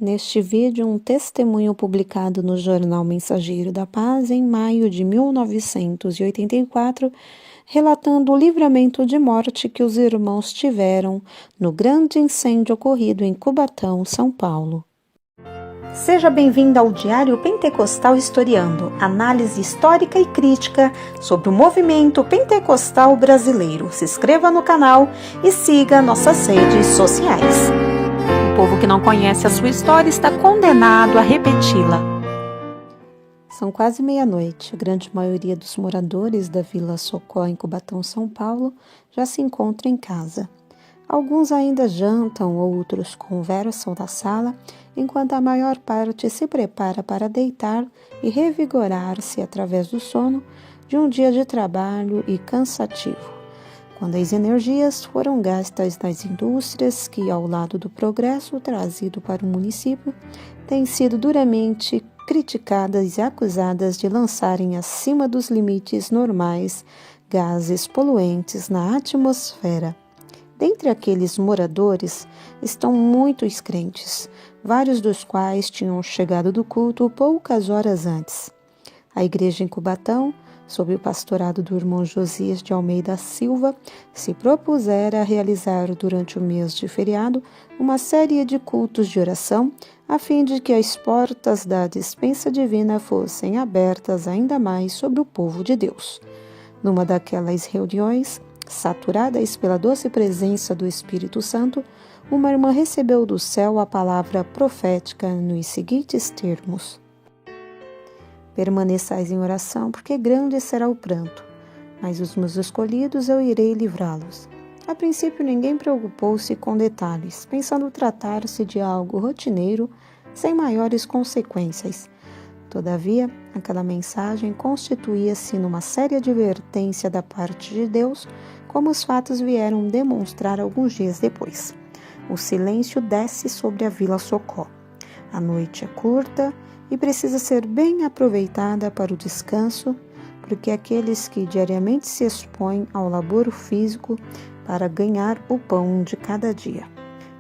Neste vídeo, um testemunho publicado no Jornal Mensageiro da Paz em maio de 1984, relatando o livramento de morte que os irmãos tiveram no grande incêndio ocorrido em Cubatão, São Paulo. Seja bem-vindo ao Diário Pentecostal Historiando, análise histórica e crítica sobre o movimento pentecostal brasileiro. Se inscreva no canal e siga nossas redes sociais. O povo que não conhece a sua história está condenado a repeti-la. São quase meia-noite. A grande maioria dos moradores da Vila Socó, em Cubatão, São Paulo, já se encontra em casa. Alguns ainda jantam, outros conversam na sala, enquanto a maior parte se prepara para deitar e revigorar-se através do sono de um dia de trabalho e cansativo. Quando as energias foram gastas nas indústrias que, ao lado do progresso trazido para o município, têm sido duramente criticadas e acusadas de lançarem acima dos limites normais gases poluentes na atmosfera. Dentre aqueles moradores estão muitos crentes, vários dos quais tinham chegado do culto poucas horas antes. A igreja em Cubatão, sob o pastorado do irmão Josias de Almeida Silva, se propusera a realizar durante o mês de feriado uma série de cultos de oração, a fim de que as portas da despensa divina fossem abertas ainda mais sobre o povo de Deus. Numa daquelas reuniões, saturadas pela doce presença do Espírito Santo, uma irmã recebeu do céu a palavra profética nos seguintes termos: permaneçais em oração, porque grande será o pranto, mas os meus escolhidos eu irei livrá-los. A princípio ninguém preocupou-se com detalhes, pensando tratar-se de algo rotineiro, sem maiores consequências. Todavia, aquela mensagem constituía-se numa séria advertência da parte de Deus, como os fatos vieram demonstrar alguns dias depois. O silêncio desce sobre a Vila Socó. A noite é curta e precisa ser bem aproveitada para o descanso, porque aqueles que diariamente se expõem ao labor físico para ganhar o pão de cada dia.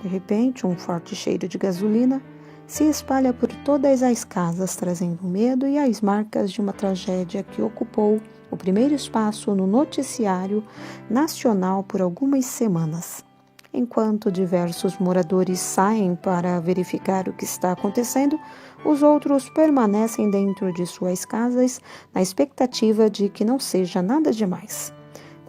De repente, um forte cheiro de gasolina se espalha por todas as casas, trazendo medo e as marcas de uma tragédia que ocupou o primeiro espaço no noticiário nacional por algumas semanas. Enquanto diversos moradores saem para verificar o que está acontecendo, os outros permanecem dentro de suas casas na expectativa de que não seja nada demais.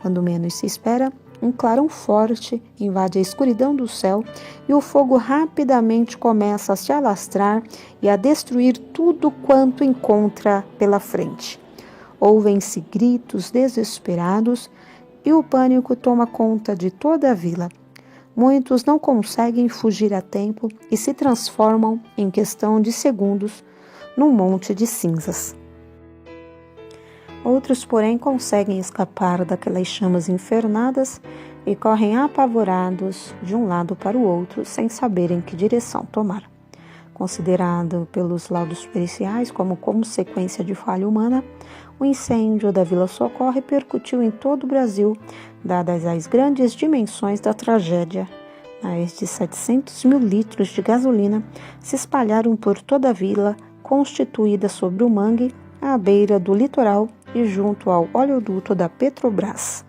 Quando menos se espera, um clarão forte invade a escuridão do céu e o fogo rapidamente começa a se alastrar e a destruir tudo quanto encontra pela frente. Ouvem-se gritos desesperados e o pânico toma conta de toda a vila. Muitos não conseguem fugir a tempo e se transformam, em questão de segundos, num monte de cinzas. Outros, porém, conseguem escapar daquelas chamas infernadas e correm apavorados de um lado para o outro, sem saberem que direção tomar. Considerado pelos laudos periciais como consequência de falha humana, o incêndio da Vila Socó repercutiu em todo o Brasil, dadas as grandes dimensões da tragédia. Mais de 700 mil litros de gasolina se espalharam por toda a vila, constituída sobre o mangue, à beira do litoral e junto ao oleoduto da Petrobras.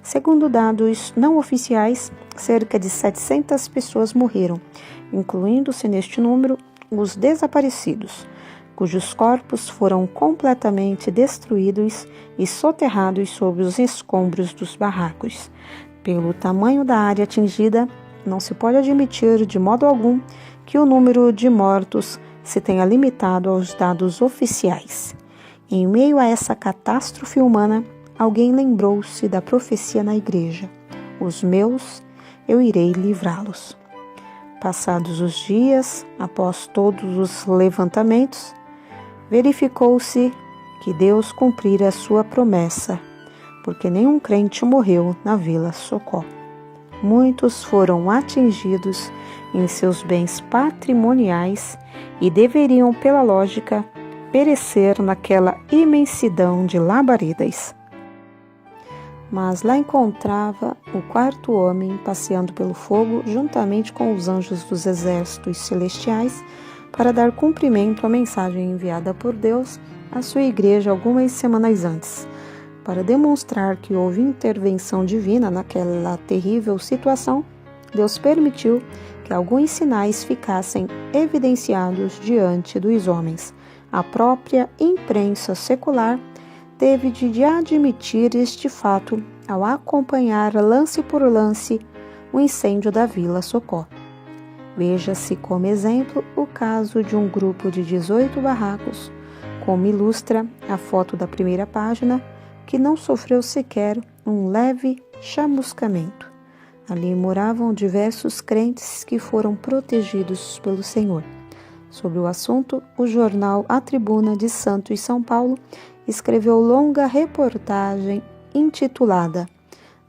Segundo dados não oficiais, cerca de 700 pessoas morreram, incluindo-se neste número os desaparecidos, cujos corpos foram completamente destruídos e soterrados sob os escombros dos barracos. Pelo tamanho da área atingida, não se pode admitir de modo algum que o número de mortos se tenha limitado aos dados oficiais. Em meio a essa catástrofe humana, alguém lembrou-se da profecia na igreja: os meus, eu irei livrá-los. Passados os dias, após todos os levantamentos, verificou-se que Deus cumprira a sua promessa, porque nenhum crente morreu na Vila Socó. Muitos foram atingidos em seus bens patrimoniais e deveriam, pela lógica, perecer naquela imensidão de labaredas. mas lá encontrava o quarto homem passeando pelo fogo juntamente com os anjos dos exércitos celestiais para dar cumprimento à mensagem enviada por Deus à sua igreja algumas semanas antes. Para demonstrar que houve intervenção divina naquela terrível situação, Deus permitiu que alguns sinais ficassem evidenciados diante dos homens. A própria imprensa secular teve de admitir este fato ao acompanhar lance por lance o incêndio da Vila Socó. Veja-se como exemplo o caso de um grupo de 18 barracos, como ilustra a foto da primeira página, que não sofreu sequer um leve chamuscamento. Ali moravam diversos crentes que foram protegidos pelo Senhor. Sobre o assunto, o jornal A Tribuna de Santos, São Paulo, escreveu longa reportagem intitulada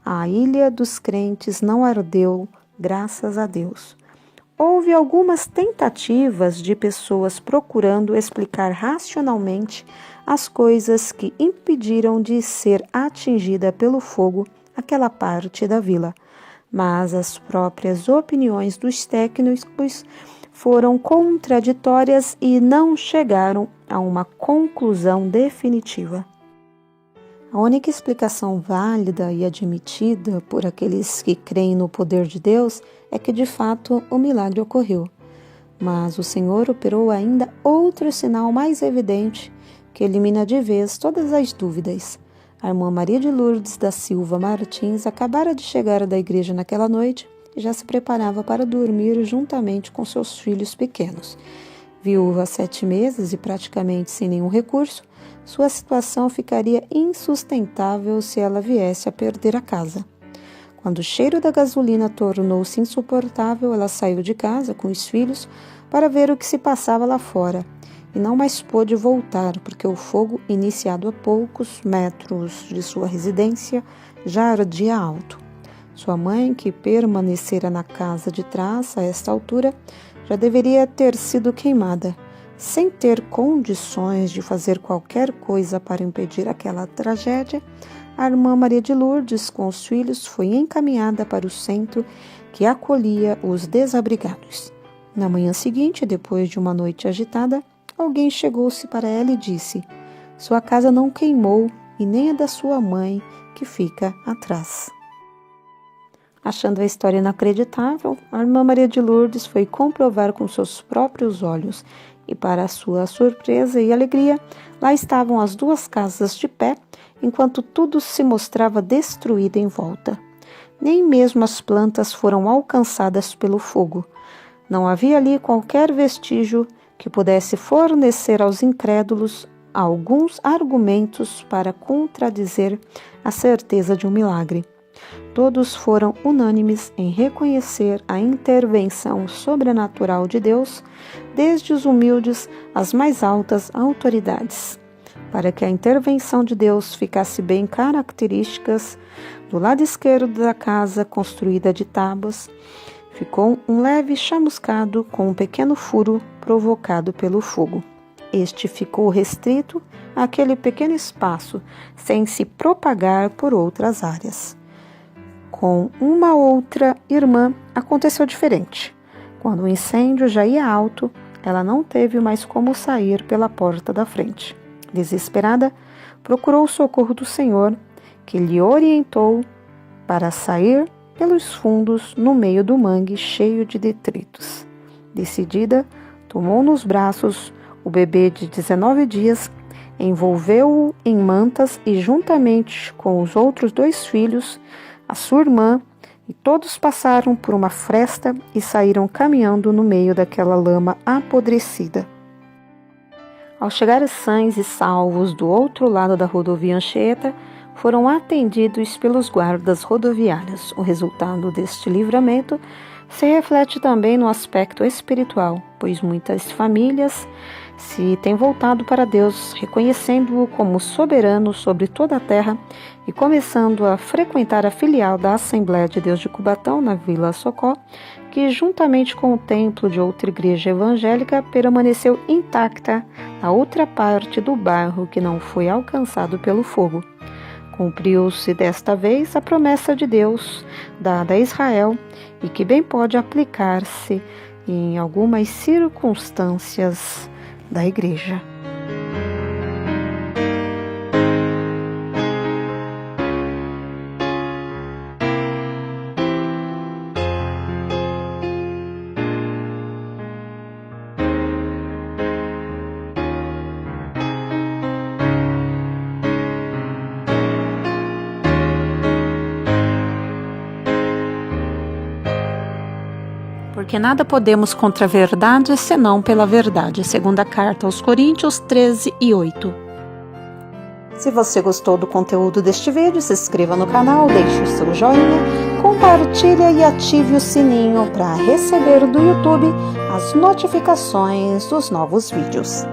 "A Ilha dos Crentes não ardeu, graças a Deus". Houve algumas tentativas de pessoas procurando explicar racionalmente as coisas que impediram de ser atingida pelo fogo aquela parte da vila, mas as próprias opiniões dos técnicos foram contraditórias e não chegaram a uma conclusão definitiva. A única explicação válida e admitida por aqueles que creem no poder de Deus é que, de fato, o milagre ocorreu. Mas o Senhor operou ainda outro sinal mais evidente que elimina de vez todas as dúvidas. A irmã Maria de Lourdes da Silva Martins acabara de chegar da igreja naquela noite e já se preparava para dormir juntamente com seus filhos pequenos. Viúva há 7 meses e praticamente sem nenhum recurso, sua situação ficaria insustentável se ela viesse a perder a casa. Quando o cheiro da gasolina tornou-se insuportável, ela saiu de casa com os filhos para ver o que se passava lá fora e não mais pôde voltar porque o fogo, iniciado a poucos metros de sua residência, já ardia alto. Sua mãe, que permanecera na casa de trás a esta altura, já deveria ter sido queimada. Sem ter condições de fazer qualquer coisa para impedir aquela tragédia, a irmã Maria de Lourdes, com os filhos, foi encaminhada para o centro que acolhia os desabrigados. Na manhã seguinte, depois de uma noite agitada, alguém chegou-se para ela e disse: "Sua casa não queimou e nem a da sua mãe, que fica atrás". Achando a história inacreditável, a irmã Maria de Lourdes foi comprovar com seus próprios olhos e, para sua surpresa e alegria, lá estavam as 2 casas de pé, enquanto tudo se mostrava destruído em volta. Nem mesmo as plantas foram alcançadas pelo fogo. Não havia ali qualquer vestígio que pudesse fornecer aos incrédulos alguns argumentos para contradizer a certeza de um milagre. Todos foram unânimes em reconhecer a intervenção sobrenatural de Deus, desde os humildes às mais altas autoridades. Para que a intervenção de Deus ficasse bem características, do lado esquerdo da casa construída de tábuas, ficou um leve chamuscado com um pequeno furo provocado pelo fogo. Este ficou restrito àquele pequeno espaço, sem se propagar por outras áreas. Com uma outra irmã aconteceu diferente. Quando o incêndio já ia alto, ela não teve mais como sair pela porta da frente. Desesperada, procurou o socorro do Senhor, que lhe orientou para sair pelos fundos no meio do mangue cheio de detritos. Decidida, tomou nos braços o bebê de 19 dias, envolveu-o em mantas e, juntamente com os outros 2 filhos, a sua irmã, e todos passaram por uma fresta e saíram caminhando no meio daquela lama apodrecida. Ao chegar sãs e salvos do outro lado da rodovia Anchieta, foram atendidos pelos guardas rodoviários. O resultado deste livramento se reflete também no aspecto espiritual, pois muitas famílias se têm voltado para Deus, reconhecendo-o como soberano sobre toda a terra e começando a frequentar a filial da Assembleia de Deus de Cubatão, na Vila Socó, que, juntamente com o templo de outra igreja evangélica, permaneceu intacta na outra parte do bairro que não foi alcançado pelo fogo. Cumpriu-se desta vez a promessa de Deus dada a Israel e que bem pode aplicar-se em algumas circunstâncias da Igreja. Porque nada podemos contra a verdade, senão pela verdade. Segunda carta aos Coríntios 13:8. Se você gostou do conteúdo deste vídeo, se inscreva no canal, deixe o seu joinha, compartilhe e ative o sininho para receber do YouTube as notificações dos novos vídeos.